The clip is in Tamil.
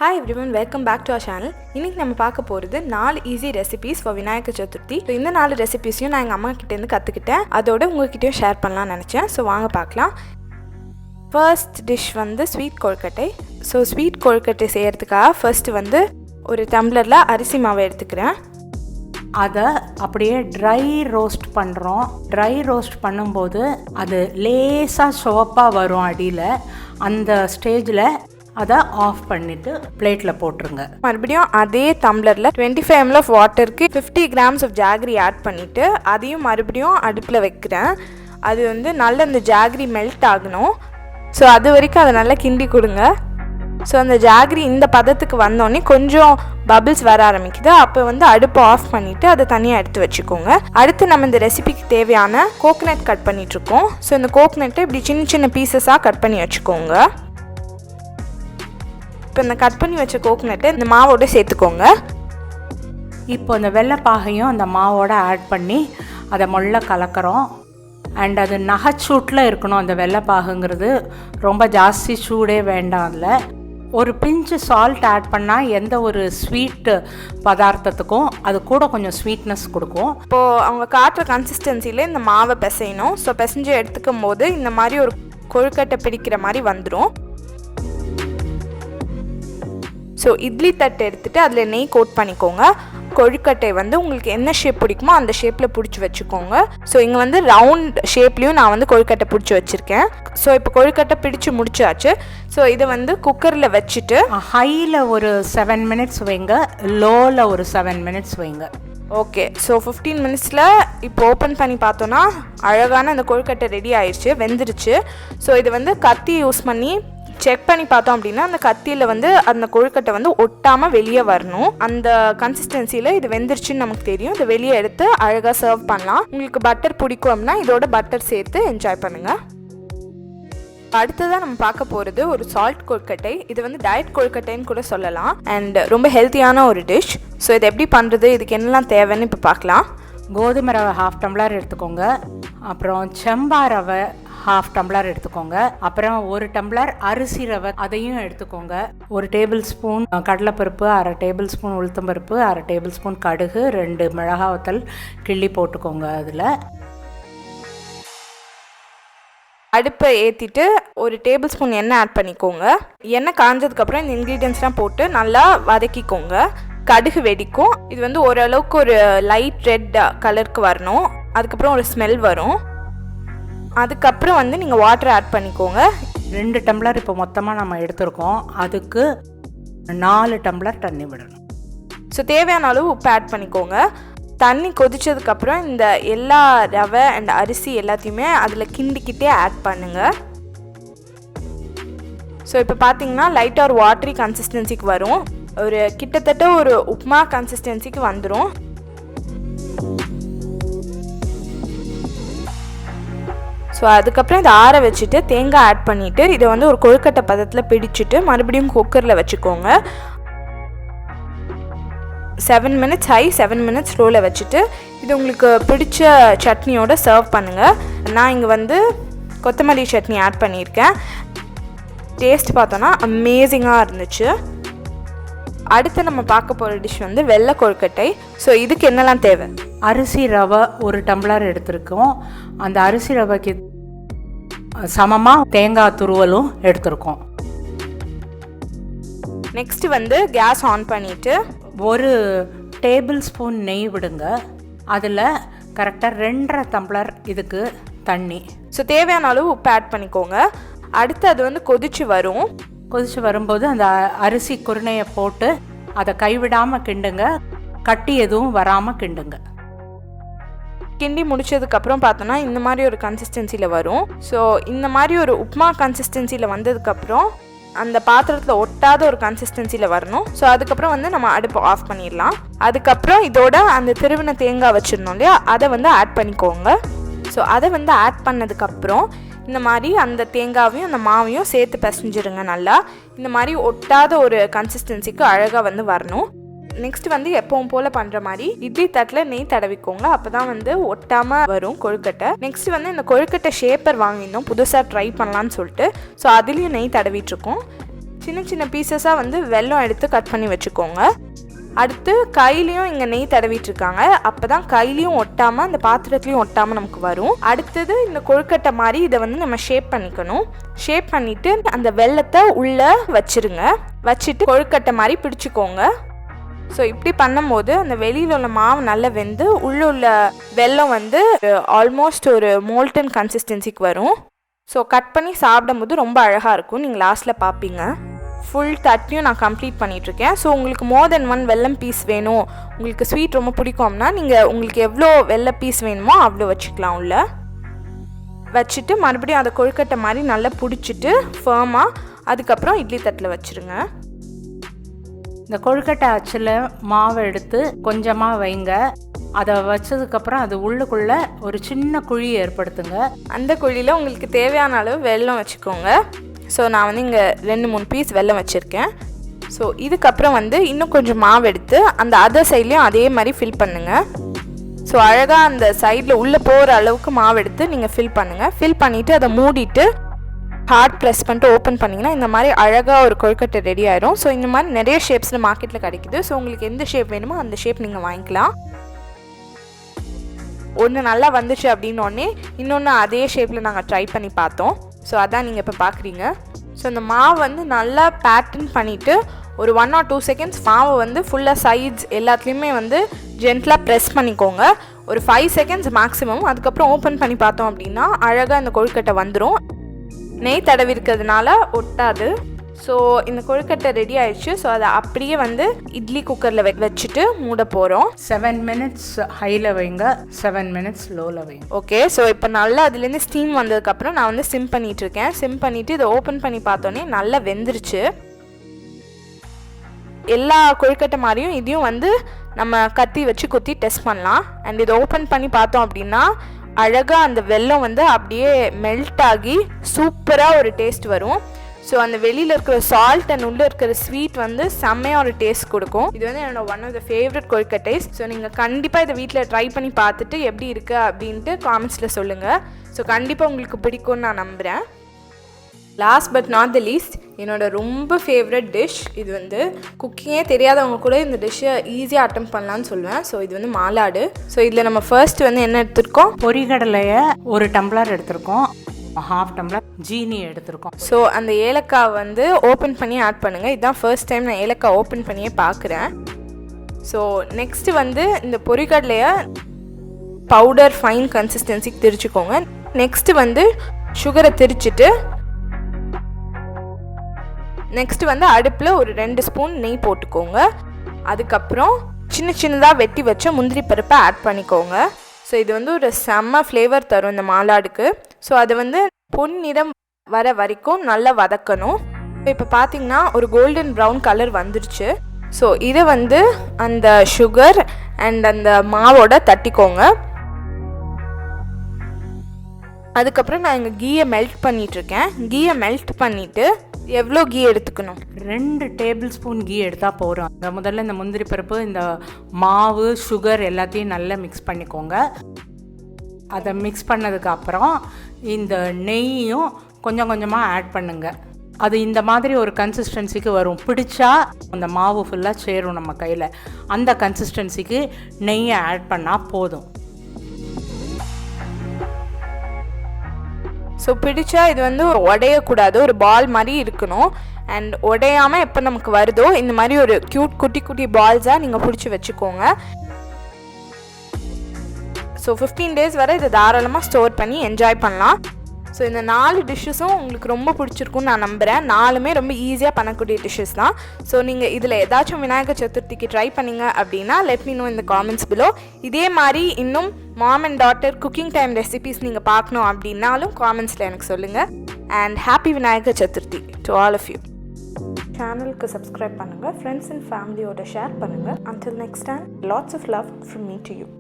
Hi everyone, welcome back to our channel. இன்னைக்கு நம்ம பார்க்க போறது 4 easy recipes for Vinayagar Chaturthi. இந்த 4 ரெசிபீஸையும் நான் எங்க அம்மா கிட்ட இருந்து கத்துக்கிட்டேன். அதோட உங்ககிட்டயும் ஷேர் பண்ணலாம்னு நினைச்சேன். சோ வாங்க பார்க்கலாம். ஃபர்ஸ்ட் டிஷ் வந்து ஸ்வீட் கொழுக்கட்டை. சோ ஸ்வீட் கொழுக்கட்டை செய்யறதுக்காக ஃபர்ஸ்ட் வந்து ஒரு டம்ளர்ல அரிசி மாவு எடுத்துக்கிறேன். அதை அப்படியே ட்ரை ரோஸ்ட் பண்ணுறோம். ட்ரை ரோஸ்ட் பண்ணும்போது அது லேசாக சிவப்பாக வரும் அடியில். அந்த ஸ்டேஜில் அதை ஆஃப் பண்ணிவிட்டு பிளேட்டில் போட்டுருங்க. மறுபடியும் அதே டம்ளரில் 25 ml ஆஃப் வாட்டருக்கு 50 grams ஆஃப் ஜாகரி ஆட் பண்ணிவிட்டு அதையும் மறுபடியும் அடுப்பில் வைக்கிறேன். அது வந்து நல்ல இந்த ஜாகரி மெல்ட் ஆகணும். ஸோ அது வரைக்கும் அதை நல்லா கிண்டி கொடுங்க. ஸோ அந்த ஜாகரி இந்த பதத்துக்கு வந்தோடனே கொஞ்சம் பபிள்ஸ் வர ஆரம்பிக்குது. அப்போ வந்து அடுப்பை ஆஃப் பண்ணிவிட்டு அதை தனியாக எடுத்து வச்சுக்கோங்க. அடுத்து நம்ம இந்த ரெசிபிக்கு தேவையான கோகனட் கட் பண்ணிகிட்ருக்கோம். ஸோ இந்த கோகனட்டை இப்படி சின்ன சின்ன பீசஸாக கட் பண்ணி வச்சுக்கோங்க. இப்போ இந்த கட் பண்ணி வச்ச கோகனட்டை இந்த மாவோட சேர்த்துக்கோங்க. இப்போ இந்த வெள்ளைப்பாகையும் அந்த மாவோட ஆட் பண்ணி அதை மொள்ள கலக்கிறோம். அண்ட் அது நகைச்சூட்டில் இருக்கணும். அந்த வெள்ளைப்பாகுங்கிறது ரொம்ப ஜாஸ்தி சூடே வேண்டாம். அதில் ஒரு பிஞ்சு சால்ட் ஆட் பண்ணால் எந்த ஒரு ஸ்வீட்டு பதார்த்தத்துக்கும் அது கூட கொஞ்சம் ஸ்வீட்னஸ் கொடுக்கும். இப்போது அவங்க காட்டுற கன்சிஸ்டன்சியில் இந்த மாவை பிசையணும். ஸோ பிசைஞ்சு எடுத்துக்கும் போது இந்த மாதிரி ஒரு கொழுக்கட்டை பிடிக்கிற மாதிரி வந்துடும். ஸோ இட்லி தட்டை எடுத்துகிட்டு அதில் நெய் கோட் பண்ணிக்கோங்க. கொழுக்கட்டை வந்து உங்களுக்கு என்ன ஷேப் பிடிக்குமோ அந்த ஷேப்பில் பிடிச்சி வச்சுக்கோங்க. ஸோ இங்கே வந்து ரவுண்ட் ஷேப்லேயும் நான் வந்து கொழுக்கட்டை பிடிச்சி வச்சுருக்கேன். ஸோ இப்போ கொழுக்கட்டை பிடிச்சி முடிச்சாச்சு. ஸோ இதை வந்து குக்கரில் வச்சுட்டு ஹையில் ஒரு 7 minutes வைங்க, லோவில் ஒரு 7 minutes வைங்க. ஓகே, ஸோ 15 minutesல இப்போ ஓப்பன் பண்ணி பார்த்தோன்னா அழகான அந்த கொழுக்கட்டை ரெடி ஆயிடுச்சு, வெந்துருச்சு. ஸோ இது வந்து கத்தி யூஸ் பண்ணி செக் பண்ணி பார்த்தோம் அப்படின்னா அந்த கத்தியில் வந்து அந்த கொழுக்கட்டை வந்து ஒட்டாமல் வெளியே வரணும். அந்த கன்சிஸ்டன்சியில் இது வெந்துருச்சுன்னு நமக்கு தெரியும். இதை வெளியே எடுத்து அழகாக சர்வ் பண்ணலாம். உங்களுக்கு பட்டர் பிடிக்கும் அப்படின்னா இதோட பட்டர் சேர்த்து என்ஜாய் பண்ணுங்கள். அடுத்ததாக நம்ம பார்க்க போகிறது ஒரு சால்ட் கொழுக்கட்டை. இது வந்து டயட் கொழுக்கட்டைன்னு கூட சொல்லலாம். அண்ட் ரொம்ப ஹெல்த்தியான ஒரு டிஷ். ஸோ இது எப்படி பண்ணுறது, இதுக்கு என்னெல்லாம் தேவைன்னு இப்போ பார்க்கலாம். கோதுமை ரவை 1/2 tumbler எடுத்துக்கோங்க. அப்புறம் செம்பா ரவை 1/2 tumbler எடுத்துக்கோங்க. அப்புறம் 1 tumbler அரிசி ரவை அதையும் எடுத்துக்கோங்க. 1 tablespoon கடலைப்பருப்பு, 1/2 tablespoon உளுத்தம்பருப்பு, 1/2 tablespoon கடுகு, 2 மிளகாய் வத்தல் கிள்ளி போட்டுக்கோங்க. அதில் அடுப்பை ஏற்றிட்டு 1 tablespoon எண்ணெய் ஆட் பண்ணிக்கோங்க. எண்ணெய் காஞ்சதுக்கப்புறம் இந்த இன்க்ரீடியன்ஸ்லாம் போட்டு நல்லா வதக்கிக்கோங்க. கடுகு வெடிக்கும். இது வந்து ஓரளவுக்கு ஒரு லைட் ரெட் கலருக்கு வரணும். அதுக்கப்புறம் ஒரு ஸ்மெல் வரும். அதுக்கப்புறம் வந்து நீங்கள் வாட்டர் ஆட் பண்ணிக்கோங்க. 2 tumbler இப்போ மொத்தமாக நம்ம எடுத்துருக்கோம். அதுக்கு 4 tumbler தண்ணி விடணும். ஸோ தேவையான அளவு உப்பு ஆட் பண்ணிக்கோங்க. தண்ணி கொதிச்சதுக்கப்புறம் இந்த எல்லா ரவை அண்ட் அரிசி எல்லாத்தையுமே அதில் கிண்டிக்கிட்டே ஆட் பண்ணுங்கள். ஸோ இப்போ பார்த்தீங்கன்னா லைட்டாக ஒரு வாட்டரி கன்சிஸ்டன்சிக்கு வரும். ஒரு கிட்டத்தட்ட ஒரு உப்மா கன்சிஸ்டன்சிக்கு வந்துடும். ஸோ அதுக்கப்புறம் இதை ஆற வச்சுட்டு தேங்காய் ஆட் பண்ணிவிட்டு இதை வந்து ஒரு கொழுக்கட்டை பதத்தில் பிடிச்சிட்டு மறுபடியும் குக்கரில் வச்சுக்கோங்க. 7 minutes ஹை, 7 minutes ஸ்லோவில் வச்சுட்டு இது உங்களுக்கு பிடிச்ச சட்னியோட சர்வ் பண்ணுங்கள். நான் இங்கே வந்து கொத்தமல்லி சட்னி ஆட் பண்ணியிருக்கேன். டேஸ்ட் பார்த்தோன்னா அமேசிங்காக இருந்துச்சு. அடுத்து நம்ம பார்க்க போகிற டிஷ் வந்து வெள்ளை கொழுக்கட்டை. ஸோ இதுக்கு என்னெல்லாம் தேவை? அரிசி ரவை 1 tumbler எடுத்திருக்கோம். அந்த அரிசி ரவைக்கு சமமாக தேங்காய் துருவலும் எடுத்திருக்கோம். நெக்ஸ்ட் வந்து கேஸ் ஆன் பண்ணிவிட்டு 1 tablespoon நெய் விடுங்க. அதில் கரெக்டாக 2.5 tumbler இதுக்கு தண்ணி. ஸோ தேவையான அளவு உப்பு ஆட் பண்ணிக்கோங்க. அடுத்து அது வந்து கொதிச்சு வரும். கொதிச்சு வரும்போது அந்த அரிசி குருணையை போட்டு அதை கைவிடாமல் கிண்டுங்க. கட்டி எதுவும் வராமல் கிண்டுங்க. கிண்டி முடிச்சதுக்கப்புறம் பார்த்தோன்னா இந்த மாதிரி ஒரு கன்சிஸ்டன்சியில் வரும். ஸோ இந்த மாதிரி ஒரு உப்மா கன்சிஸ்டன்சியில் வந்ததுக்கப்புறம் அந்த பாத்திரத்தில் ஒட்டாத ஒரு கன்சிஸ்டன்சியில் வரணும். ஸோ அதுக்கப்புறம் வந்து நம்ம அடுப்பை ஆஃப் பண்ணிடலாம். அதுக்கப்புறம் இதோட அந்த திருவின தேங்காய் வச்சிடணும் இல்லையா, அதை வந்து ஆட் பண்ணிக்கோங்க. ஸோ அதை வந்து ஆட் பண்ணதுக்கப்புறம் இந்த மாதிரி அந்த தேங்காவையும் அந்த மாவையும் சேர்த்து பிசைஞ்சிருங்க. நல்லா இந்த மாதிரி ஒட்டாத ஒரு கன்சிஸ்டன்சிக்கு அழகாக வந்து வரணும். நெக்ஸ்ட் வந்து எப்பவும் போல் பண்ணுற மாதிரி இட்லி தட்டில் நெய் தடவிக்கோங்க. அப்போ தான் வந்து ஒட்டாமல் வரும் கொழுக்கட்டை. நெக்ஸ்ட் வந்து இந்த கொழுக்கட்டை ஷேப்பர் வாங்கியிருந்தோம், புதுசாக ட்ரை பண்ணலான்னு சொல்லிட்டு. ஸோ அதுலேயும் நெய் தடவிட்டுருக்கோம். சின்ன சின்ன பீசஸாக வந்து வெல்லம் எடுத்து கட் பண்ணி வச்சுக்கோங்க. அடுத்து கையிலையும் இங்கே நெய் தடவிட்டு இருக்காங்க. அப்போ தான் கையிலையும் ஒட்டாமல் அந்த பாத்திரத்துலையும் ஒட்டாமல் நமக்கு வரும். அடுத்தது இந்த கொழுக்கட்டை மாதிரி இதை வந்து நம்ம ஷேப் பண்ணிக்கணும். ஷேப் பண்ணிவிட்டு அந்த வெல்லத்தை உள்ளே வச்சுருங்க. வச்சுட்டு கொழுக்கட்டை மாதிரி பிடிச்சிக்கோங்க. ஸோ இப்படி பண்ணும்போது அந்த வெளியில் உள்ள மாவு நல்லா வெந்து உள்ள வெல்லம் வந்து ஆல்மோஸ்ட் ஒரு மோல்டன் கன்சிஸ்டன்சிக்கு வரும். ஸோ கட் பண்ணி சாப்பிடும்போது ரொம்ப அழகாக இருக்கும். நீங்கள் லாஸ்ட்டில் பார்ப்பீங்க. ஃபுல் தட்டியும் நான் கம்ப்ளீட் பண்ணிகிட்ருக்கேன். ஸோ உங்களுக்கு மோர் தென் 1 வெல்லம் பீஸ் வேணும், உங்களுக்கு ஸ்வீட் ரொம்ப பிடிக்கும்னா நீங்கள் உங்களுக்கு எவ்வளோ வெல்ல பீஸ் வேணுமோ அவ்வளோ வச்சுக்கலாம். உள்ள வச்சுட்டு மறுபடியும் அதை கொழுக்கட்டை மாதிரி நல்லா பிடிச்சிட்டு ஃபர்மாக அதுக்கப்புறம் இட்லி தட்டில் வச்சுருங்க. இந்த கொழுக்கட்டை அச்சில் மாவை எடுத்து கொஞ்சமாக வைங்க. அதை வச்சதுக்கப்புறம் அது உள்ளுக்குள்ளே ஒரு சின்ன குழி ஏற்படுத்துங்க. அந்த குழியில் உங்களுக்கு தேவையான அளவு வெல்லம் வச்சுக்கோங்க. ஸோ நான் வந்து இங்கே 2-3 பீஸ் வெல்லம் வச்சுருக்கேன். ஸோ இதுக்கப்புறம் வந்து இன்னும் கொஞ்சம் மாவு எடுத்து அந்த அதர் சைட்லேயும் அதே மாதிரி ஃபில் பண்ணுங்கள். ஸோ அழகாக அந்த சைடில் உள்ளே போகிற அளவுக்கு மாவு எடுத்து நீங்கள் ஃபில் பண்ணுங்கள். ஃபில் பண்ணிவிட்டு அதை மூடிட்டு ஹார்ட் ப்ரெஸ் பண்ணிட்டு ஓப்பன் பண்ணிங்கன்னா இந்த மாதிரி அழகாக ஒரு கொழுக்கட்டை ரெடி ஆயிடும். ஸோ இந்த மாதிரி நிறைய ஷேப்ஸில் மார்க்கெட்டில் கிடைக்குது. ஸோ உங்களுக்கு எந்த ஷேப் வேணுமோ அந்த ஷேப் நீங்கள் வாங்கிக்கலாம். ஒன்று நல்லா வந்துச்சு அப்படின்னோடனே இன்னொன்று அதே ஷேப்பில் நாங்கள் ட்ரை பண்ணி பார்த்தோம். ஸோ அதான் நீங்கள் இப்போ பார்க்குறீங்க. ஸோ இந்த மாவு வந்து நல்லா பேட்டர்ன் பண்ணிவிட்டு ஒரு 1 or 2 செகண்ட்ஸ் மாவு வந்து ஃபுல்லாக சைட்ஸ் எல்லாத்துலேயுமே வந்து ஜென்டலாக ப்ரெஸ் பண்ணிக்கோங்க. ஒரு 5 செகண்ட்ஸ் மேக்ஸிமம். அதுக்கப்புறம் ஓப்பன் பண்ணி பார்த்தோம் அப்படின்னா அழகாக இந்த கொழுக்கட்டை வந்துடும். நெய் தடவி இருக்கிறதுனால ஒட்டாது. ஸோ இந்த கொழுக்கட்டை ரெடி ஆயிடுச்சு. ஸோ அதை அப்படியே வந்து இட்லி குக்கரில் வச்சுட்டு மூட போகிறோம். 7 மினிட்ஸ் ஹையில் வைங்க, 7 மினிட்ஸ் லோவில் வைங்க. ஓகே. ஸோ இப்போ நல்லா அதுலேருந்து ஸ்டீம் வந்ததுக்கப்புறம் நான் வந்து சிம் பண்ணிகிட்ருக்கேன். சிம் பண்ணிவிட்டு இதை ஓப்பன் பண்ணி பார்த்தோன்னே நல்லா வெந்துருச்சு. எல்லா கொழுக்கட்டை மாதிரியும் இதையும் வந்து நம்ம கத்தி வச்சு குத்தி டெஸ்ட் பண்ணலாம். அண்ட் இதை ஓப்பன் பண்ணி பார்த்தோம் அப்படின்னா அழகாக அந்த வெல்லம் வந்து அப்படியே மெல்ட் ஆகி சூப்பராக ஒரு டேஸ்ட் வரும். ஸோ அந்த வெளியில் இருக்கிற சால்ட் அண்ட் உள்ளே இருக்கிற ஸ்வீட் வந்து செம்மையாக ஒரு டேஸ்ட் கொடுக்கும். இது வந்து என்னோட ஒன் ஆஃப் த ஃபேவரட் கொழுக்கட்டைஸ். ஸோ நீங்கள் கண்டிப்பாக இதை வீட்டில் ட்ரை பண்ணி பார்த்துட்டு எப்படி இருக்குது அப்படின்ட்டு காமெண்ட்ஸில் சொல்லுங்கள். ஸோ கண்டிப்பாக உங்களுக்கு பிடிக்கும்னு நான் நம்புகிறேன். Last but not the least என்னோட ரொம்ப ஃபேவரட் டிஷ். இது வந்து குக்கிங்கே தெரியாதவங்க கூட இந்த டிஷ்ஷை ஈஸியாக அட்டெம்ப்ட் பண்ணலான்னு சொல்லுவேன். ஸோ இது வந்து மாலாடு. ஸோ இதில் நம்ம ஃபர்ஸ்ட் வந்து என்ன எடுத்திருக்கோம்? பொரிகடலையை 1 டம்ளர் எடுத்திருக்கோம். 1/2 டம்ளர் ஜீனி எடுத்திருக்கோம். ஸோ அந்த ஏலக்காய் வந்து ஓப்பன் பண்ணி ஆட் பண்ணுங்கள். இதுதான் ஃபர்ஸ்ட் டைம் நான் ஏலக்காய் ஓப்பன் பண்ணியே பார்க்குறேன். ஸோ நெக்ஸ்ட்டு வந்து இந்த பொரிகடலையை பவுடர் ஃபைன் கன்சிஸ்டன்சிக்கு திரிச்சுக்கோங்க. நெக்ஸ்ட்டு வந்து சுகரை திரிச்சிட்டு நெக்ஸ்ட்டு வந்து அடுப்பில் ஒரு 2 ஸ்பூன் நெய் போட்டுக்கோங்க. அதுக்கப்புறம் சின்ன சின்னதாக வெட்டி வச்ச முந்திரி பருப்பை ஆட் பண்ணிக்கோங்க. ஸோ இது வந்து ஒரு செம்ம ஃப்ளேவர் தரும் இந்த மாலாடுக்கு. ஸோ அதை வந்து பொன்னிறம் வர வரைக்கும் நல்லா வதக்கணும். இப்போ பார்த்தீங்கன்னா ஒரு கோல்டன் ப்ரௌன் கலர் வந்துருச்சு. ஸோ இதை வந்து அந்த சுகர் அண்ட் அந்த மாவோட தட்டிக்கோங்க. அதுக்கப்புறம் நான் இங்கே கீயை மெல்ட் பண்ணிகிட்ருக்கேன். கீயை மெல்ட் பண்ணிவிட்டு எவ்வளோ கீ எடுத்துக்கணும்? 2 டேபிள் ஸ்பூன் கீ எடுத்தால் போகிறோம். முதல்ல இந்த முந்திரி பருப்பு, இந்த மாவு, சுகர் எல்லாத்தையும் நல்லா மிக்ஸ் பண்ணிக்கோங்க. அதை மிக்ஸ் பண்ணதுக்கப்புறம் இந்த நெய்யும் கொஞ்சம் கொஞ்சமாக ஆட் பண்ணுங்கள். அது இந்த மாதிரி ஒரு கன்சிஸ்டன்சிக்கு வரும். பிடிச்சா அந்த மாவு ஃபுல்லாக சேரும் நம்ம கையில். அந்த கன்சிஸ்டன்சிக்கு நெய்யை ஆட் பண்ணால் போதும். ஸோ பிடிச்சா இது வந்து உடையக்கூடாது, ஒரு பால் மாதிரி இருக்கணும். அண்ட் உடையாமல் எப்போ நமக்கு வருதோ இந்த மாதிரி ஒரு குட்டி குட்டி பால்ஸாக நீங்கள் பிடிச்சி வச்சுக்கோங்க. ஸோ 15 days வரை இதை தாராளமாக ஸ்டோர் பண்ணி என்ஜாய் பண்ணலாம். ஸோ இந்த 4 டிஷ்ஷஸும் உங்களுக்கு ரொம்ப பிடிச்சிருக்குன்னு நான் நம்புகிறேன். 4மே ரொம்ப ஈஸியாக பண்ணக்கூடிய டிஷ்ஷஸ் தான். ஸோ நீங்கள் இதில் ஏதாச்சும் விநாயகர் சதுர்த்திக்கு ட்ரை பண்ணிங்க அப்படின்னா லெட் மீ நோ இந்த காமெண்ட்ஸ் பிலோ. இதே மாதிரி இன்னும் mom and daughter cooking time recipes நீங்கள் பார்க்கணும் அப்படின்னாலும் காமெண்ட்ஸில் எனக்கு சொல்லுங்கள். And happy Vinayagar Chathurthi to all of you. சேனலுக்கு சப்ஸ்கிரைப் பண்ணுங்கள், ஃப்ரெண்ட்ஸ் அண்ட் ஃபேமிலியோட ஷேர் பண்ணுங்கள். Until next time, lots of love from me to you.